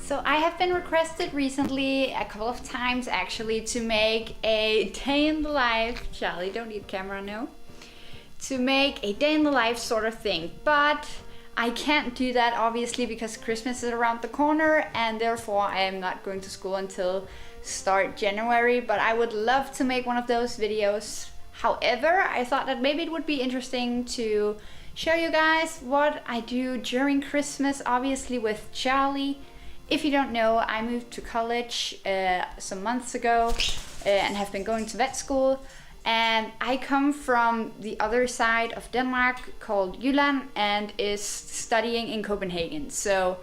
So I have been requested recently, a couple of times actually, to make a day in the life. Charlie, don't need camera, no. To make a day in the life sort of thing, but I can't do that obviously because Christmas is around the corner and therefore I am not going to school until start January, but I would love to make one of those videos. However, I thought that maybe it would be interesting to show you guys what I do during Christmas, obviously with Charlie. If you don't know, I moved to college some months ago and have been going to vet school. And I come from the other side of Denmark called Jylland and is studying in Copenhagen. So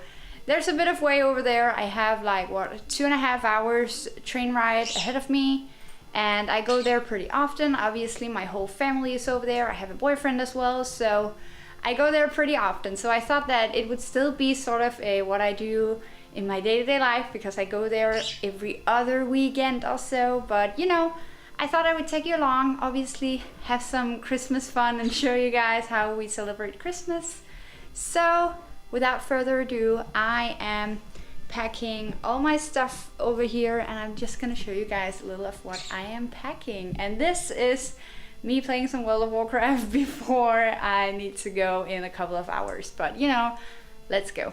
there's a bit of way over there. I have like, 2.5 hours train ride ahead of me. And I go there pretty often. Obviously, my whole family is over there. I have a boyfriend as well. So I go there pretty often. So I thought that it would still be sort of what I do in my day-to-day life because I go there every other weekend or so. But you know, I thought I would take you along, obviously have some Christmas fun and show you guys how we celebrate Christmas. So without further ado, I am packing all my stuff over here and I'm just gonna show you guys a little of what I am packing. And this is me playing some World of Warcraft before I need to go in a couple of hours. But you know, let's go.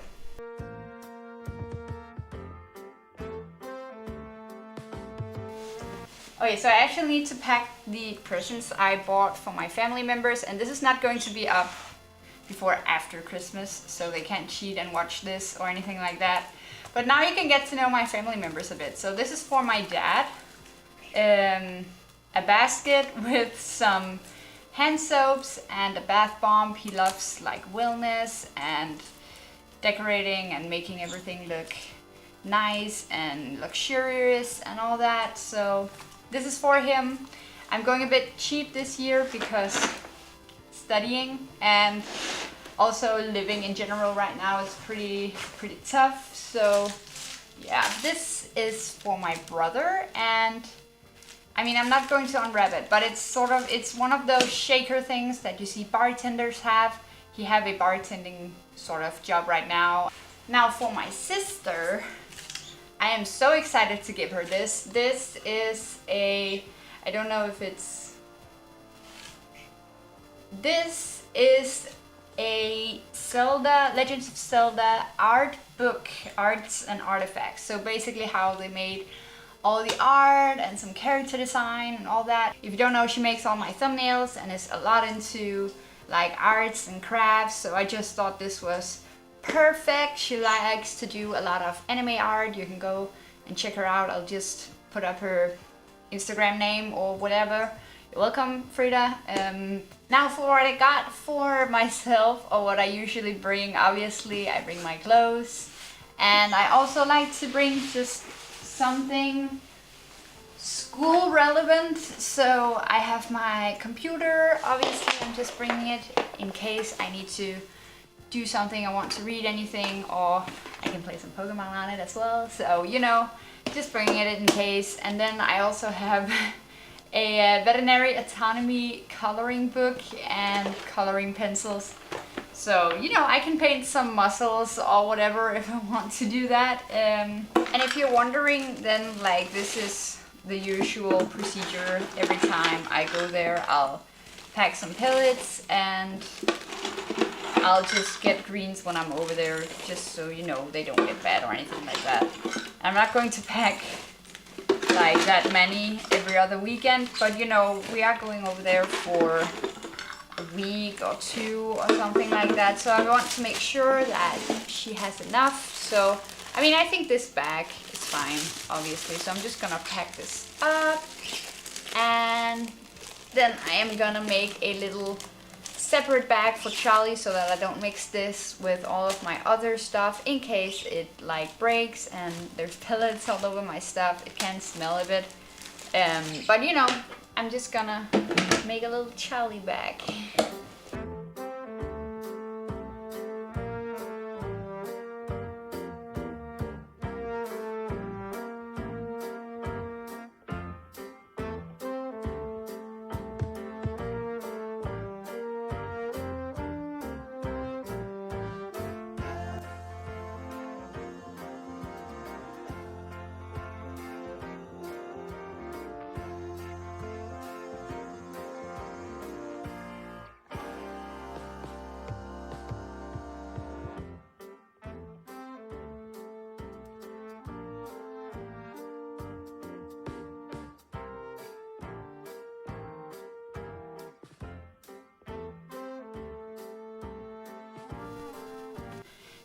Okay, so I actually need to pack the presents I bought for my family members, and this is not going to be up before after Christmas, so they can't cheat and watch this or anything like that. But now you can get to know my family members a bit. So this is for my dad, a basket with some hand soaps and a bath bomb. He loves like wellness and decorating and making everything look nice and luxurious and all that. So this is for him. I'm going a bit cheap this year because studying and also living in general right now is pretty tough. So yeah, this is for my brother, and I mean, I'm not going to unwrap it, but it's one of those shaker things that you see bartenders have. He have a bartending sort of job right now. Now for my sister, I am so excited to give her this. This is I don't know if it's, this is a Zelda, Legends of Zelda art book, arts and artifacts. So basically how they made all the art and some character design and all that. If you don't know, she makes all my thumbnails and is a lot into like arts and crafts. So I just thought this was perfect. She likes to do a lot of anime art. You can go and check her out. I'll just put up her Instagram name or whatever. You're welcome, Frida. Now for what I got for myself, or what I usually bring, obviously I bring my clothes, and I also like to bring just something school relevant. So I have my computer, obviously I'm just bringing it in case I need to do something, I want to read anything, or I can play some Pokemon on it as well. So you know, just bringing it in case. And then I also have a veterinary autonomy coloring book and coloring pencils. So you know, I can paint some muscles or whatever if I want to do that. And if you're wondering, then like this is the usual procedure. Every time I go there, I'll pack some pellets and I'll just get greens when I'm over there, just so you know they don't get bad or anything like that. I'm not going to pack like that many every other weekend, but you know, we are going over there for a week or two or something like that. So I want to make sure that she has enough. So I mean, I think this bag is fine, obviously. So I'm just gonna pack this up, and then I am gonna make a little separate bag for Charlie so that I don't mix this with all of my other stuff in case it like breaks and there's pellets all over my stuff. It can smell a bit, but you know, I'm just gonna make a little Charlie bag.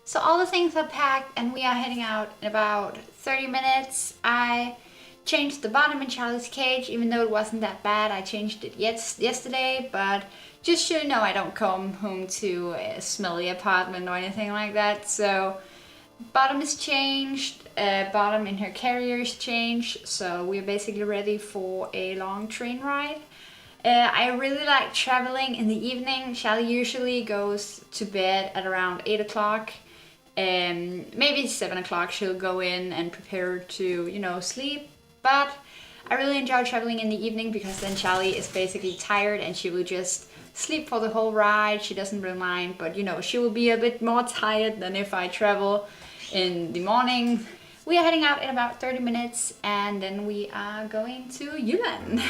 So all the things are packed and we are heading out in about 30 minutes. I changed the bottom in Charlie's cage, even though it wasn't that bad. I changed it yesterday, but just so you know, I don't come home to a smelly apartment or anything like that. So bottom is changed, bottom in her carrier is changed, so we're basically ready for a long train ride. I really like traveling in the evening. Charlie usually goes to bed at around 8 o'clock. Maybe 7 o'clock she'll go in and prepare to, sleep. But I really enjoy traveling in the evening because then Charlie is basically tired and she will just sleep for the whole ride. She doesn't really mind, but she will be a bit more tired than if I travel in the morning. We are heading out in about 30 minutes and then we are going to Yulan.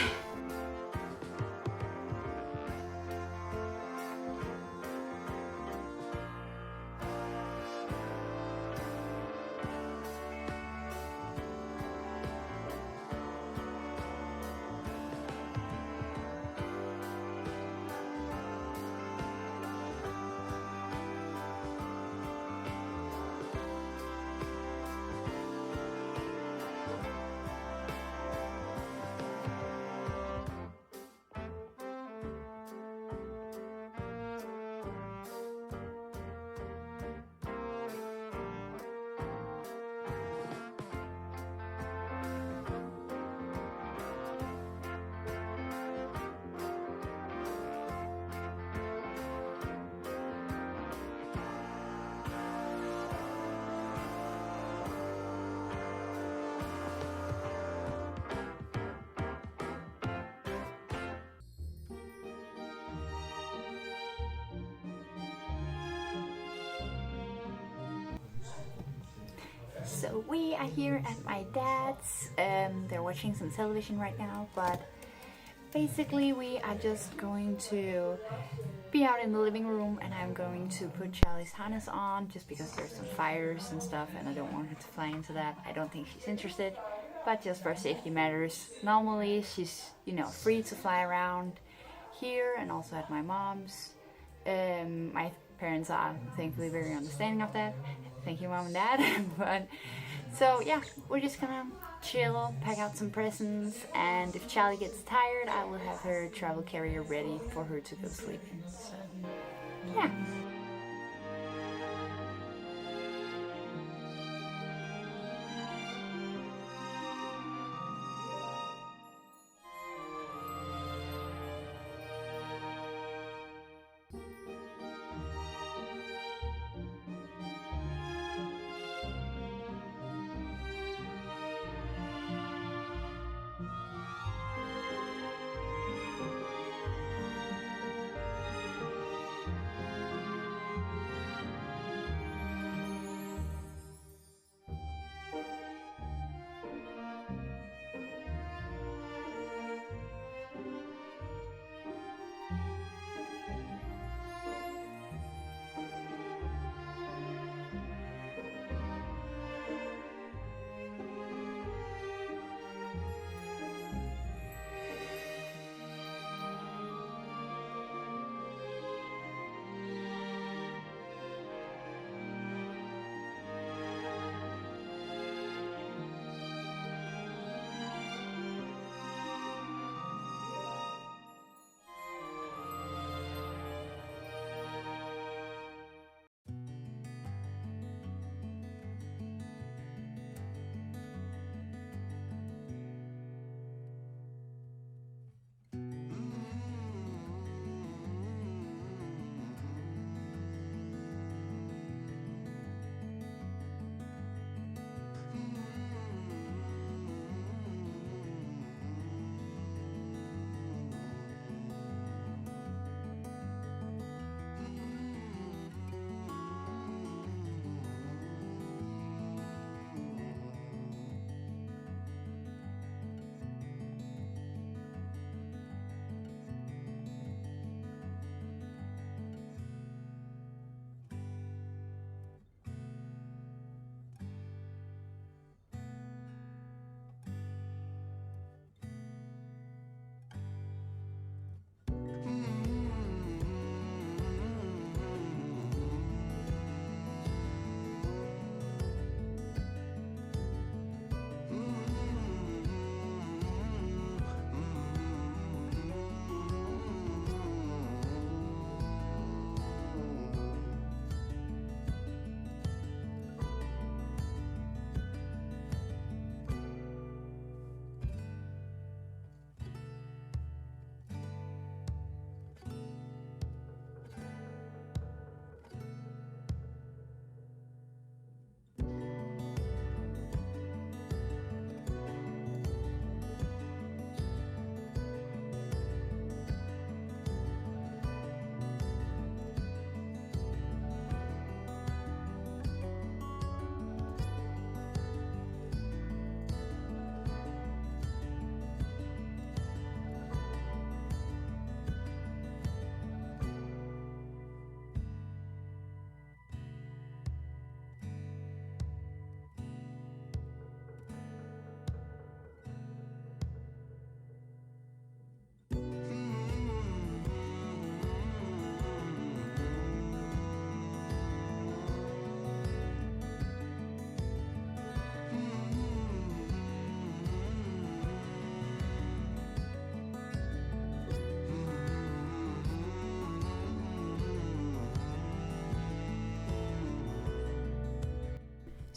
So we are here at my dad's. They're watching some television right now, but basically we are just going to be out in the living room and I'm going to put Charlie's harness on just because there's some fires and stuff and I don't want her to fly into that. I don't think she's interested, but just for safety matters. Normally she's, free to fly around here and also at my mom's. My parents are thankfully very understanding of that. Thank you, Mom and Dad. But so yeah, we're just gonna chill, pack out some presents, and if Charlie gets tired, I will have her travel carrier ready for her to go sleep in. So yeah.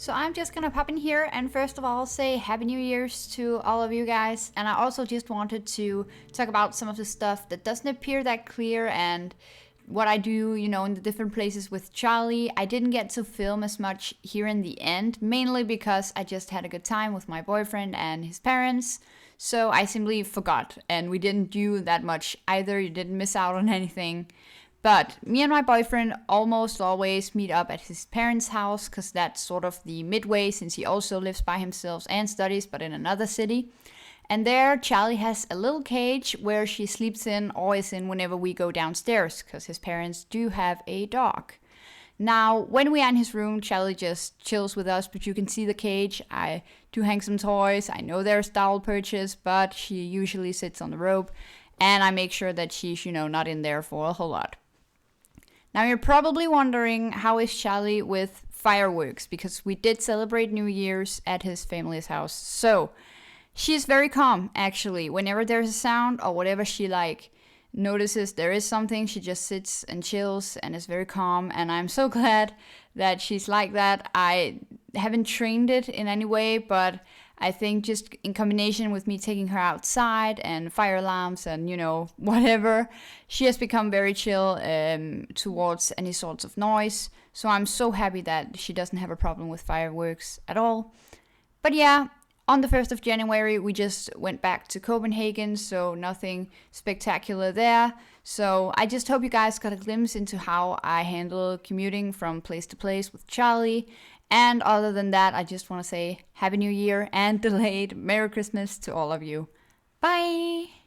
So I'm just gonna pop in here and first of all say Happy New Year's to all of you guys. And I also just wanted to talk about some of the stuff that doesn't appear that clear and what I do, you know, in the different places with Charlie. I didn't get to film as much here in the end, mainly because I just had a good time with my boyfriend and his parents. So I simply forgot, and we didn't do that much either. You didn't miss out on anything. But me and my boyfriend almost always meet up at his parents' house because that's sort of the midway since he also lives by himself and studies, but in another city. And there, Charlie has a little cage where she sleeps in, always in whenever we go downstairs, because his parents do have a dog. Now, when we are in his room, Charlie just chills with us, but you can see the cage. I do hang some toys. I know there's dowel perches, but she usually sits on the rope, and I make sure that she's, you know, not in there for a whole lot. Now, you're probably wondering, how is Charlie with fireworks? Because we did celebrate New Year's at his family's house. So, she's very calm, actually. Whenever there's a sound or whatever she notices there is something, she just sits and chills and is very calm. And I'm so glad that she's like that. I haven't trained it in any way, but I think just in combination with me taking her outside and fire alarms and, you know, whatever, she has become very chill towards any sorts of noise. So I'm so happy that she doesn't have a problem with fireworks at all. But yeah, on the 1st of January, we just went back to Copenhagen, so nothing spectacular there. So I just hope you guys got a glimpse into how I handle commuting from place to place with Charlie. And other than that, I just want to say Happy New Year and delayed Merry Christmas to all of you. Bye!